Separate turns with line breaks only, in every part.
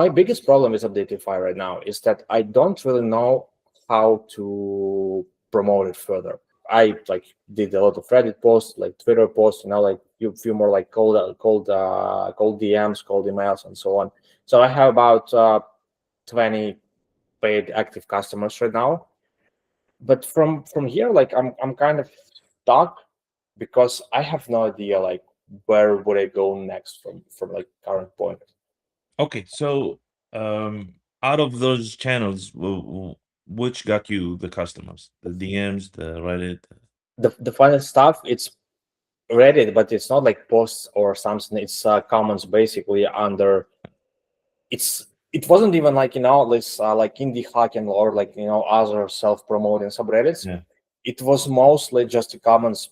my biggest problem with Updateify right now is that I don't really know how to promote it further. I like did a lot of Reddit posts, like Twitter posts, like you feel more like cold DMs, cold emails, and so on. So I have about 20 paid active customers right now. But from here, like I'm kind of stuck because I have no idea like where would I go next from like current point.
Okay, so out of those channels, which got you the customers? The DMs, the Reddit?
The final stuff, it's Reddit, but it's not like posts or something. It's comments basically under. It wasn't even like this like indie hacking or like other self-promoting subreddits.
Yeah.
It was mostly just the comments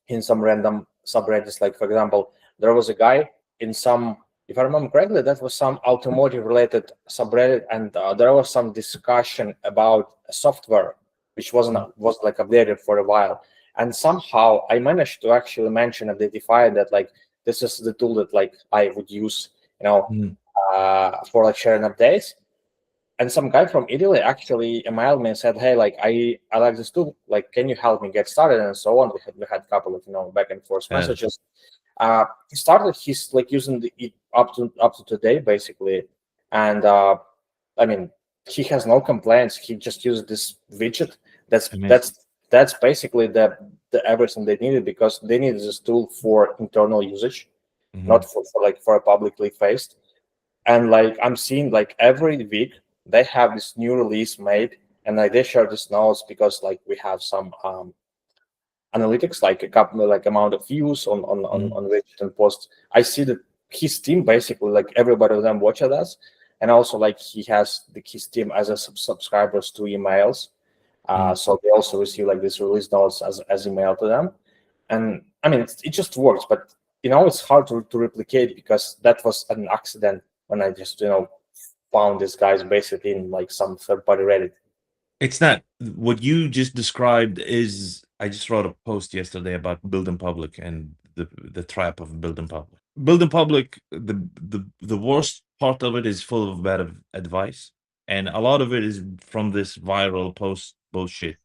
in some random subreddits. Like for example, there was a guy in some, if I remember correctly, that was some automotive related subreddit, and there was some discussion about software which was like updated for a while, and somehow I managed to actually mention Updateify that like this is the tool that like I would use,
Mm.
for like sharing updates. And some guy from Italy actually emailed me and said, "Hey, like I like this tool. Like, can you help me get started?" And so on. We had a couple of back and forth
Yeah.
messages. He started his like using it up to today basically, and I mean he has no complaints. He just uses this widget. That's
Amazing.
that's that's basically the everything they needed, because they needed this tool for internal usage,
Hmm.
not for a publicly faced. And like I'm seeing like every week they have this new release made, and like they share these notes because like we have some analytics, like a couple like amount of views on Reddit and posts. I see that his team basically like everybody of them watches us, and also like he has his team as a subscribers to emails.
Mm.
So they also receive like this release notes as email to them. And I mean it just works, but it's hard to replicate, because that was an accident when I just found these guys basically in like some third party Reddit.
It's not what you just described. Is I just wrote a post yesterday about building public and the trap of building public. Building public, the worst part of it is full of bad advice, and a lot of it is from this viral post bullshit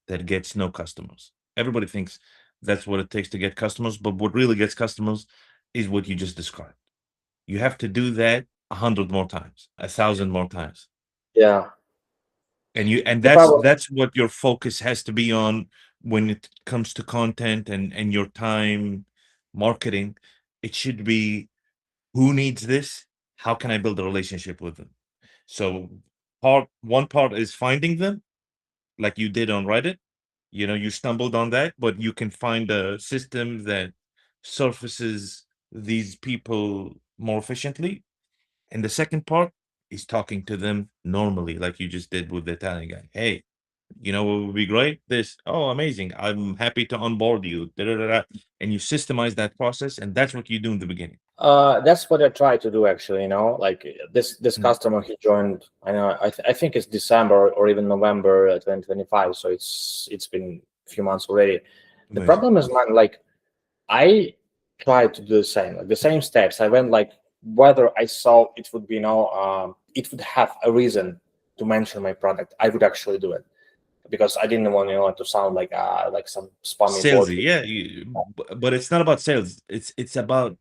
that gets no customers. Everybody thinks that's what it takes to get customers, but what really gets customers is what you just described. You have to do that 100 more times, 1,000 more times,
Yeah.
and
The
that's
problem.
that's what your focus has to be on when it comes to content and your time marketing. It should be, who needs this? How can I build a relationship with them? So one part is finding them, like you did on Reddit. You stumbled on that, but you can find a system that surfaces these people more efficiently. And the second part is talking to them normally, like you just did with the Italian guy. Hey, what would be great? This, oh, amazing. I'm happy to onboard you. Da, da, da, da. And you systemize that process, and that's what you do in the beginning.
That's what I try to do actually. Like this
Mm.
customer, he joined. I know. I think it's December or even November 2025. So it's been a few months already. The
Amazing.
problem is, man, like I tried to do the same, like the same steps. I went like whether I saw it would be, it would have a reason to mention my product, I would actually do it, because I didn't want to sound like some spammy bot.
Salesy, yeah. But it's not about sales. It's about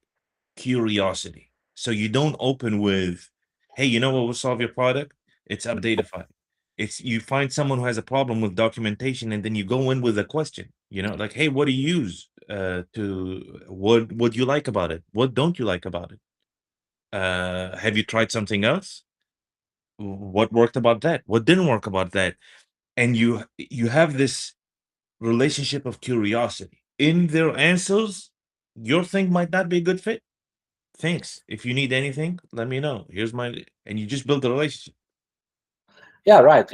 curiosity. So you don't open with, "Hey, you know what will solve your product? It's Updateify." It's you find someone who has a problem with documentation, and then you go in with a question. Like, "Hey, what do you use? What do you like about it? What don't you like about it? Have you tried something else? What worked about that? What didn't work about that?" And you have this relationship of curiosity. In their answers, your thing might not be a good fit. Thanks. If you need anything, let me know. Here's my, and you just build a relationship.
Yeah, right.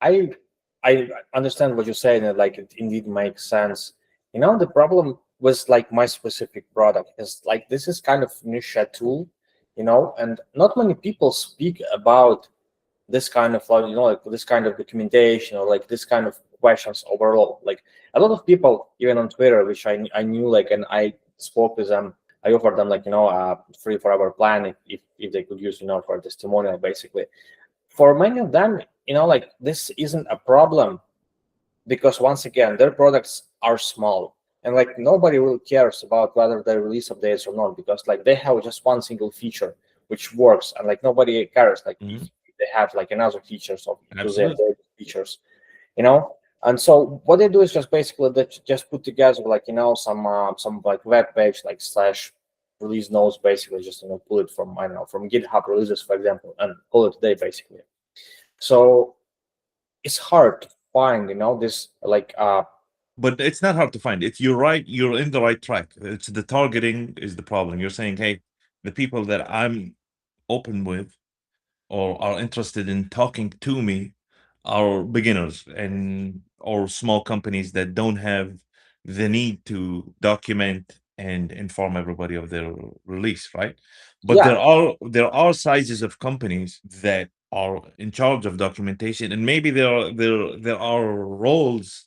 I understand what you're saying, and like it indeed makes sense. The problem with like my specific product is like this is kind of niche tool, and not many people speak about this kind of like like this kind of documentation, or like this kind of questions overall. Like a lot of people, even on Twitter, which I knew, like, and I spoke with them, I offered them like a free forever plan if they could use for a testimonial basically. For many of them, like this isn't a problem because once again their products are small and like nobody really cares about whether they release updates or not because like they have just one single feature which works and like nobody cares like if
Mhm.
they have like another features of to their
Absolutely.
features, you know. And so what they do is just basically they just put together like some like web page like slash release notes basically just pull it from I don't know from GitHub releases for example and call it a day basically. So it's hard to find this like
But it's not hard to find. It's you're right. You're in the right track. It's the targeting is the problem. You're saying, hey, the people that I'm open with or are interested in talking to me are beginners and or small companies that don't have the need to document and inform everybody of their release, right? But
yeah.
there are sizes of companies that are in charge of documentation, and maybe there are roles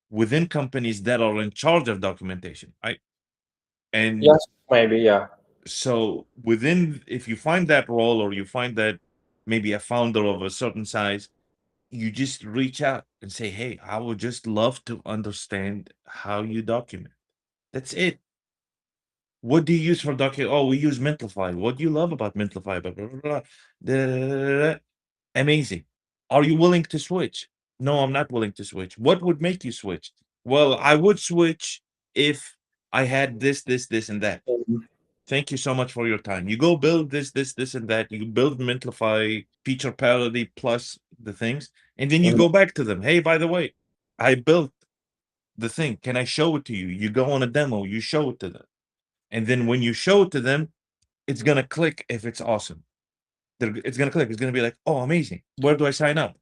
within companies that are in charge of documentation, right? And
Yes, maybe, yeah.
so within, if you find that role or you find that maybe a founder of a certain size, you just reach out and say, hey, I would just love to understand how you document. That's it. What do you use for document? Oh, we use Mentalify. What do you love about Mentalify? Blah, blah, blah, blah. Da, da, da, da, da. Amazing. Are you willing to switch? No, I'm not willing to switch. What would make you switch? Well, I would switch if I had this, this, this, and that.
Mhm.
Thank you so much for your time. You go build this, this, this, and that. You build Mentalify feature parity plus the things, and then you
Mhm.
go back to them. Hey, by the way, I built the thing. Can I show it to you? You go on a demo, you show it to them. And then when you show it to them, it's gonna click if it's awesome. It's gonna click. It's gonna be like, oh, amazing. Where do I sign up?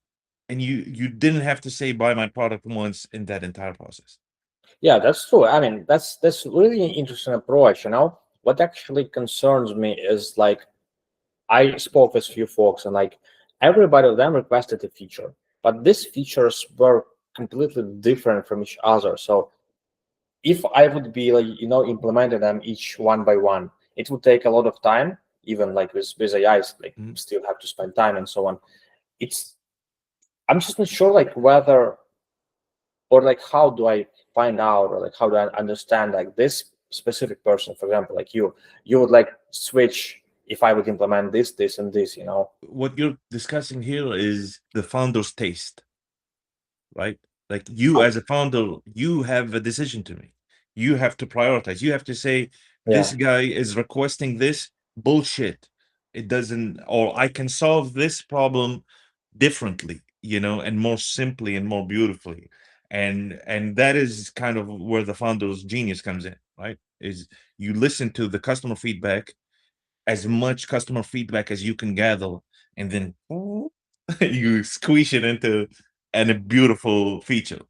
And you didn't have to say buy my product once in that entire process.
Yeah, that's true. I mean, that's really an interesting approach, What actually concerns me is like I spoke with few folks and like everybody of them requested a feature, but these features were completely different from each other. So if I would be like, implementing them each one by one, it would take a lot of time, even like with AIs, like
Mhm.
still have to spend time and so on. It's I'm just not sure like whether or like how do I find out or like how do I understand like this specific person, for example, like you would like switch if I would implement this and this.
What you're discussing here is the founder's taste, right? Like you as a founder, you have a decision to make. You have to prioritize. You have to say,
Yeah,
this guy is requesting this bullshit. It doesn't, or I can solve this problem differently, and more simply and more beautifully. And that is kind of where the founder's genius comes in, right? Is you listen to the customer feedback, as much customer feedback as you can gather, and then you squeeze it into a beautiful feature,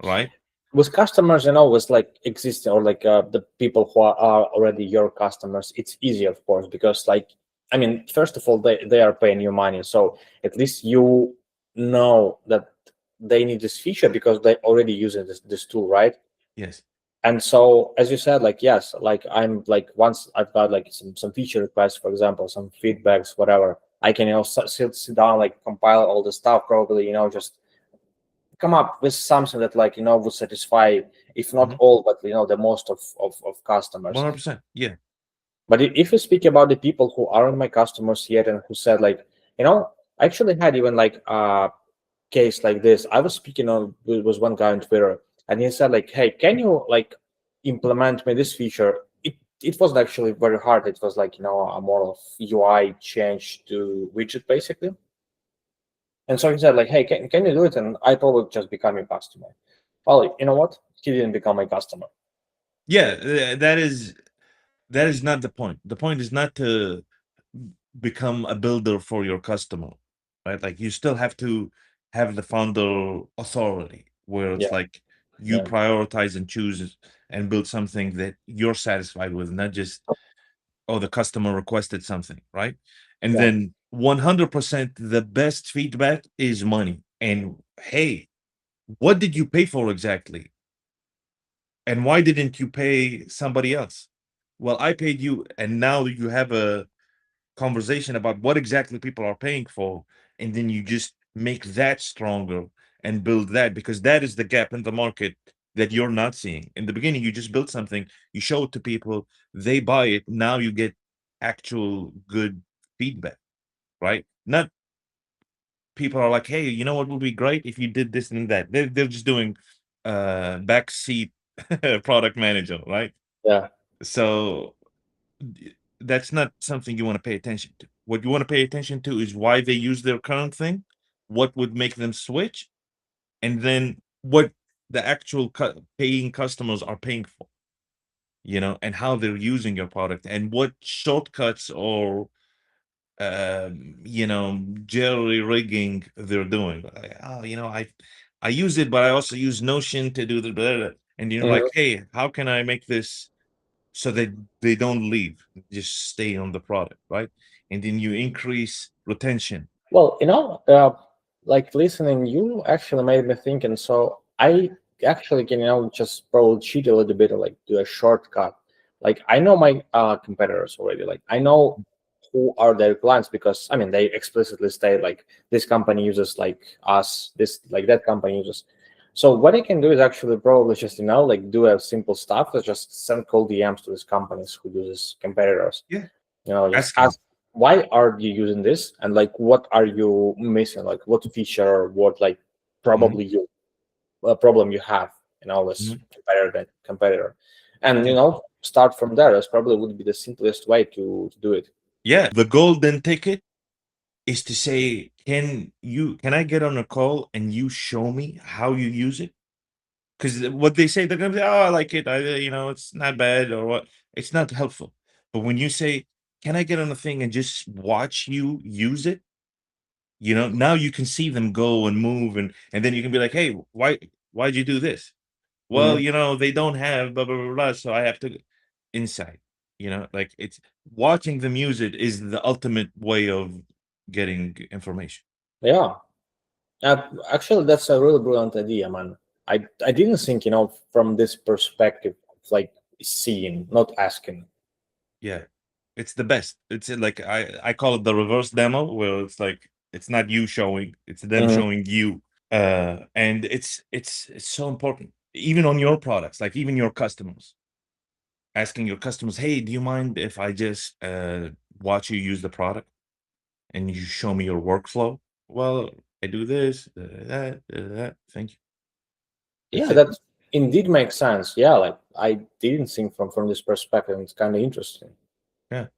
right?
with customers, with like existing or like the people who are already your customers, it's easy, of course, because like I mean, first of all, they are paying you money, so at least you know that they need this feature because they already using this tool, right?
Yes.
And so as you said, like yes, like I'm like once I've got like some feature requests, for example, some feedbacks, whatever, I can sit down, like compile all the stuff, probably just come up with something that like would satisfy, if not
Mhm.
all, but the most of customers.
100%. Yeah.
But if you speak about the people who aren't my customers yet and who said like I actually had even like a case like this. I was speaking on with one guy on Twitter, and he said like, hey, can you like implement me this feature? It wasn't actually very hard. It was like a more of UI change to widget basically. And so he said like, hey, can you do it? And I probably just become your customer. Well, you know what? He didn't become my customer.
Yeah, that is not the point. The point is not to become a builder for your customer, right? Like you still have to have the founder authority where
Yeah,
it's like you
yeah,
prioritize and choose and build something that you're satisfied with, not just, oh, the customer requested something, right? And
yeah.
then 100% the best feedback is money. And hey, what did you pay for exactly? And why didn't you pay somebody else? well, I paid you, and now you have a conversation about what exactly people are paying for, and then you just make that stronger and build that, because that is the gap in the market that you're not seeing. In the beginning, you just build something, you show it to people, they buy it. Now you get actual good feedback, right? Not people are like, hey, you know what would be great if you did this and that. They're just doing backseat product manager, right?
Yeah.
So that's not something you want to pay attention to. What you want to pay attention to is why they use their current thing, what would make them switch, and then what the actual paying customers are paying for, and how they're using your product, and what shortcuts or jerry rigging they're doing. Like, oh, I use it, but I also use Notion to do the blah, blah, blah. And you're like,
Mhm.
hey, how can I make this so that they don't leave, just stay on the product, right? And then you increase retention.
Well, like listening, you actually made me think, and so I actually can, just probably cheat a little bit, or like do a shortcut. Like I know my competitors already. Like I know who are their clients because I mean they explicitly state like this company uses like us, this like that company uses. So what I can do is actually probably just like do a simple stuff, is just send cold DMs to these companies who uses competitors.
Yeah.
Just
Asking.
ask why are you using this, and like what are you missing, like what feature, what like
Mhm,
probably you problem you have this
mhm.
competitor, and
Yeah.
start from there. That's probably would be the simplest way to do it.
Yeah. The golden ticket is to say, can I get on a call and you show me how you use it? Because what they say, they're gonna be, oh, I like it. It's not bad or what. It's not helpful. But when you say, can I get on a thing and just watch you use it? Now you can see them go and move, and then you can be like, hey, why'd you do this? Well,
Mhm.
they don't have blah blah blah, blah, so I have to insight. Like, it's watching them use it is the ultimate way of getting information.
Yeah, actually, that's a really brilliant idea, man. I didn't think from this perspective, like seeing, not asking.
Yeah, it's the best. It's like I call it the reverse demo, where it's like it's not you showing, it's them
Mhm.
showing you. And it's so important, even on your products, like even your customers. Asking your customers, hey, do you mind if I just watch you use the product and you show me your workflow? Well, I do this, that. Thank you. That's
Yeah,
it.
that indeed makes sense. Yeah, like I didn't think from this perspective. It's kind of interesting.
Yeah.